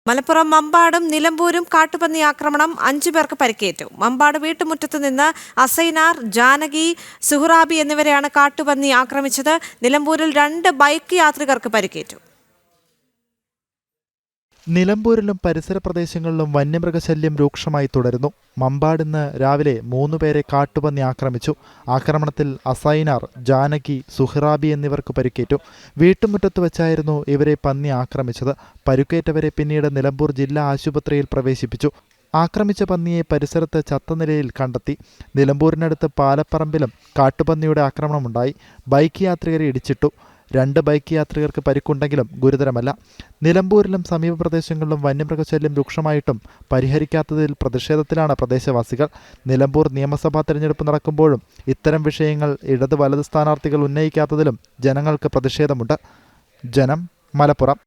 മലപ്പുറം മമ്പാടും നിലമ്പൂരും കാട്ടുപന്നി ആക്രമണം 5 പേർക്ക് പരിക്കേറ്റു. മമ്പാട് വീട്ടുമുറ്റത്ത് നിന്ന് അസൈനാർ, ജാനകി, സുഹ്റാബി എന്നിവരെയാണ് കാട്ടുപന്നി ആക്രമിച്ചത്. നിലമ്പൂരിൽ 2 ബൈക്ക് യാത്രികർക്ക് പരിക്കേറ്റു. നിലമ്പൂരിലും പരിസര പ്രദേശങ്ങളിലും വന്യമൃഗശല്യം രൂക്ഷമായി തുടരുന്നു. മമ്പാടിന്ന് രാവിലെ 3 പേരെ കാട്ടുപന്നി ആക്രമിച്ചു. ആക്രമണത്തിൽ അസൈനാർ, ജാനകി, സുഹ്റാബി എന്നിവർക്ക് പരിക്കേറ്റു. വീട്ടുമുറ്റത്ത് വെച്ചായിരുന്നു ഇവരെ പന്നി ആക്രമിച്ചത്. പരുക്കേറ്റവരെ പിന്നീട് നിലമ്പൂർ ജില്ലാ ആശുപത്രിയിൽ പ്രവേശിപ്പിച്ചു. ആക്രമിച്ച പന്നിയെ പരിസരത്ത് ചത്ത നിലയിൽ കണ്ടെത്തി. നിലമ്പൂരിനടുത്ത് പാലപ്പറമ്പിലും കാട്ടുപന്നിയുടെ ആക്രമണമുണ്ടായി. ബൈക്ക് യാത്രികരെ ഇടിച്ചിട്ടു. 2 ബൈക്ക് യാത്രികർക്ക് പരിക്കുണ്ടെങ്കിലും ഗുരുതരമല്ല. നിലമ്പൂരിലും സമീപ പ്രദേശങ്ങളിലും വന്യമൃഗശല്യം രൂക്ഷമായിട്ടും പരിഹരിക്കാത്തതിൽ പ്രതിഷേധത്തിലാണ് പ്രദേശവാസികൾ. നിലമ്പൂർ നിയമസഭാ തെരഞ്ഞെടുപ്പ് നടക്കുമ്പോഴും ഇത്തരം വിഷയങ്ങൾ ഇടത് വലത് സ്ഥാനാർത്ഥികൾ ഉന്നയിക്കാത്തതിലും ജനങ്ങൾക്ക് പ്രതിഷേധമുണ്ട്. ജനം, മലപ്പുറം.